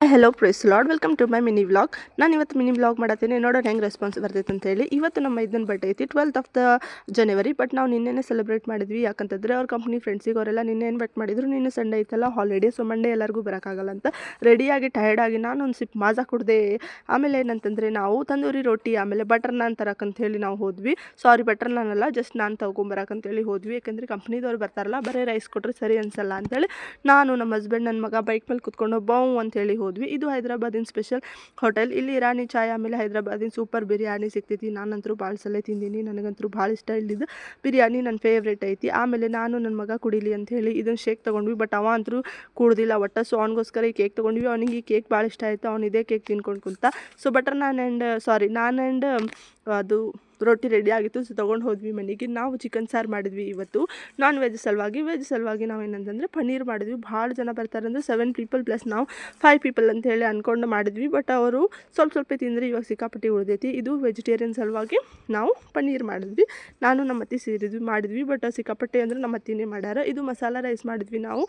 Hello praise lord welcome to my mini vlog. ನಾನು ಇವತ್ತು mini vlog ಮಾಡತ್ತೀನಿ, ನೋಡೋಣ ಹೆಂಗೆ ರೆಸ್ಪಾನ್ಸ್ ಬರ್ತೈತೆ ಅಂತ ಹೇಳಿ. ಇವತ್ತು ನಮ್ಮ ಇದನ್ನ ಬರ್ಡೇ ಐತಿ 12th of the January. But ನಾವು ನಿನ್ನೆ ಸೆಲೆಬ್ರೇಟ್ ಮಾಡಿದ್ವಿ, ಯಾಕಂತಂದರೆ ಅವ್ರ ಕಂಪ್ನಿ ಫ್ರೆಂಡ್ಸಿಗೆ ಅವರೆಲ್ಲ ನಿನ್ನೆ ಇನ್ವೈಟ್ ಮಾಡಿದ್ರು. ನಿನ್ನೆ ಸಂಡೇ ಐತಲ್ಲ ಹಾಲಿಡೇ, ಸೊ ಮಂಡೇ ಎಲ್ಲರಿಗೂ ಬರೋಕ್ಕಾಗಲ್ಲ ಅಂತ ರೆಡಿಯಾಗಿ ಟಯರ್ಡಾಗಿ ನಾನು ಒಂದು ಸಿಪ್ ಮಾಜಾ ಕುಡ್ದೆ. ಆಮೇಲೆ ಏನಂತಂದರೆ ನಾವು ತಂದೂರಿ ರೋಟಿ ಆಮೇಲೆ ಬಟರ್ ನಾನ್ ತರಕ್ಕಂತ ಹೇಳಿ ನಾವು ಹೋದ್ವಿ. ಸಾರಿ, ಬಟರ್ ನಾನ್ ಅಲ್ಲ, ಜಸ್ಟ್ ನಾನು ತೊಗೊಂಬರಕ್ಕಂತೇಳಿ ಹೋದ್ವಿ. ಯಾಕೆಂದರೆ ಕಂಪ್ನಿದವ್ರು ಬರ್ತಾರಲ್ಲ, ಬರೀ ರೈಸ್ ಕೊಟ್ಟರೆ ಸರಿ ಅನ್ಸಲ್ಲ ಅಂತೇಳಿ ನಾನು ನಮ್ಮ ಹಸ್ಬೆಂಡ್ ನನ್ನ ಮಗ ಬೈಕ್ ಮೇಲೆ ಕುತ್ಕೊಂಡು ಬೌ ಅಂತೇಳಿ ಹೋದ್ವಿ. ಇದು ಹೈದರಾಬಾದಿನ ಸ್ಪೆಷಲ್ ಹೋಟೆಲ್. ಇಲ್ಲಿ ಇರಾನಿ ಚಾಯ್ ಆಮೇಲೆ ಹೈದರಾಬಾದಿನ ಸೂಪರ್ ಬಿರಿಯಾನಿ ಸಿಗ್ತೈತಿ. ನಾನಂತರೂ ಭಾಳ ಸಲ ತಿಂದೀನಿ, ನನಗಂತೂ ಭಾಳ ಇಷ್ಟ. ಇಲ್ಲಿದ್ದು ಬಿರಿಯಾನಿ ನನ್ನ ಫೇವ್ರೇಟ್ ಐತಿ. ಆಮೇಲೆ ನಾನು ನನ್ನ ಮಗ ಕುಡೀಲಿ ಅಂತ ಹೇಳಿ ಇದನ್ನು ಶೇಕ್ ತೊಗೊಂಡ್ವಿ. ಬಟ್ ಅವ ಅಂತರೂ ಕುಡ್ದಿಲ್ಲ ಒಟ್ಟು. ಸೊ ಅವನಿಗೋಸ್ಕರ ಈ ಕೇಕ್ ತೊಗೊಂಡ್ವಿ. ಅವನಿಗೆ ಈ ಕೇಕ್ ಭಾಳ ಇಷ್ಟ ಆಯಿತು, ಅವ್ನು ಇದೇ ಕೇಕ್ ತಿನ್ಕೊಂಡು ಕುಂತ. ಸೊ ಬಟರ್ ನಾನ್ ಆ್ಯಂಡ್ ಅದು ರೊಟ್ಟಿ ರೆಡಿ ಆಗಿತ್ತು. ಸೊ ತೊಗೊಂಡು ಹೋದ್ವಿ ಮನೆಗೆ. ನಾವು ಚಿಕನ್ ಸಾರು ಮಾಡಿದ್ವಿ ಇವತ್ತು ನಾನ್ ವೆಜ್ ಸಲುವಾಗಿ ನಾವು ಏನಂತಂದರೆ ಪನ್ನೀರ್ ಮಾಡಿದ್ವಿ. ಭಾಳ ಜನ ಬರ್ತಾರೆ ಅಂದರೆ 7 ಪೀಪಲ್ ಪ್ಲಸ್ ನಾವು 5 ಪೀಪಲ್ ಅಂತ ಹೇಳಿ ಅಂದ್ಕೊಂಡು ಮಾಡಿದ್ವಿ. ಬಟ್ ಅವರು ಸ್ವಲ್ಪ ತಿಂದರೆ ಇವಾಗ ಸಿಕ್ಕಾಪಟ್ಟಿ ಉಳಿದೈತಿ. ಇದು ವೆಜಿಟೇರಿಯನ್ ಸಲುವಾಗಿ ನಾವು ಪನ್ನೀರ್ ಮಾಡಿದ್ವಿ. ನಾನು ನಮ್ಮ ಅತ್ತೆ ಮಾಡಿದ್ವಿ. ಬಟ್ ಸಿಕ್ಕಾಪಟ್ಟೆ ಅಂದರೆ ನಮ್ಮ ಅತ್ತಿನೇ ಮಾಡ್ಯಾರ. ಇದು ಮಸಾಲ ರೈಸ್ ಮಾಡಿದ್ವಿ ನಾವು.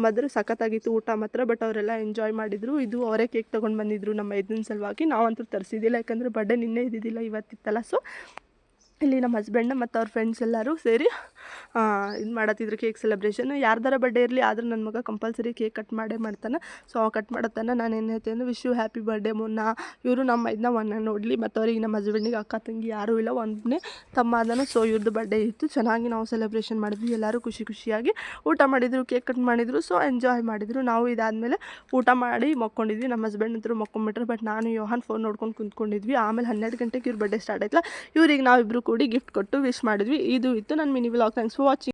ಮೊದಲು ಸಖತ್ತಾಗಿತ್ತು ಊಟ ಮಾತ್ರ. ಬಟ್ ಅವರೆಲ್ಲ ಎಂಜಾಯ್ ಮಾಡಿದರು. ಇದು ಅವರೇ ಕೇಕ್ ತೊಗೊಂಡು ಬಂದಿದ್ರು ನಮ್ಮ ಇದನ್ನ ಸಲುವಾಗಿ. ನಾವಂತೂ ತರಿಸಿದ್ದಿಲ್ಲ, ಯಾಕಂದರೆ ಬರ್ಡೇ ನಿನ್ನೆ ಇದ್ದಿದ್ದಿಲ್ಲ, ಇವತ್ತಿತ್ತಲ್ಲ. ಸೊ ಇಲ್ಲಿ ನಮ್ಮ ಹಸ್ಬೆಂಡ್ ಮತ್ತು ಅವ್ರ ಫ್ರೆಂಡ್ಸ್ ಎಲ್ಲರೂ ಸೇರಿ ಇದು ಮಾಡತ್ತಿದ್ರು ಕೇಕ್ ಸೆಲೆಬ್ರೇಷನ್. ಯಾರ್ದಾರ ಬರ್ಡೇ ಇರಲಿ, ಆದ್ರೆ ನನ್ನ ಮಗ ಕಂಪಲ್ಸರಿ ಕೇಕ್ ಕಟ್ ಮಾಡೇ ಮಾಡ್ತಾನೆ. ಸೊ ಕಟ್ ಮಾಡತ್ತಾನೆ. ನಾನು ಏನು ಹೇಳ್ತೇನೆ ಅಂದರೆ ವಿಶ್ ಯು ಹ್ಯಾಪಿ ಬರ್ಡೇ ಮುನ್ನ. ಇವರು ನಮ್ಮ ಇದನ್ನ ಒನ್ನ ನೋಡಲಿ. ಮತ್ತು ಅವ್ರಿಗೆ ನಮ್ಮ ಹಸ್ಬೆಂಡಿಗೆ ಅಕ್ಕ ತಂಗಿ ಯಾರೂ ಇಲ್ಲ, ಒಂದನೇ ತಮ್ಮ ಅದನ್ನು. ಸೊ ಇವ್ರದ್ದು ಬರ್ಡೇ ಇತ್ತು, ಚೆನ್ನಾಗಿ ನಾವು ಸೆಲೆಬ್ರೇಷನ್ ಮಾಡಿದ್ವಿ. ಎಲ್ಲರೂ ಖುಷಿಯಾಗಿ ಊಟ ಮಾಡಿದರು, ಕೇಕ್ ಕಟ್ ಮಾಡಿದರು. ಸೊ ಎಂಜಾಯ್ ಮಾಡಿದರು. ನಾವು ಇದಾದಮೇಲೆ ಊಟ ಮಾಡಿ ಮಕ್ಕೊಂಡಿದ್ವಿ. ನಮ್ಮ ಹಸ್ಬೆಂಡ್ ಅಂತೂ ಮಕ್ಕೊಂಬಿಟ್ರು. ಬಟ್ ನಾನು ಯೋಹಾನ್ ಫೋನ್ ನೋಡ್ಕೊಂಡು ಕುಂತ್ಕೊಂಡಿದ್ವಿ. ಆಮೇಲೆ 12 ಗಂಟೆಗೆ ಇವ್ರ ಬರ್ಡೇ ಸ್ಟಾರ್ಟ್ ಆಯ್ತಲ್ಲ, ಇವ್ರಿಗೆ ನಾವಿಬ್ಬರು ಕೂಡಿ ಗಿಫ್ಟ್ ಕೊಟ್ಟು ವಿಶ್ ಮಾಡಿದ್ವಿ. ಇದು ಇತ್ತು ನನ್ನ mini vlog. Thanks for watching.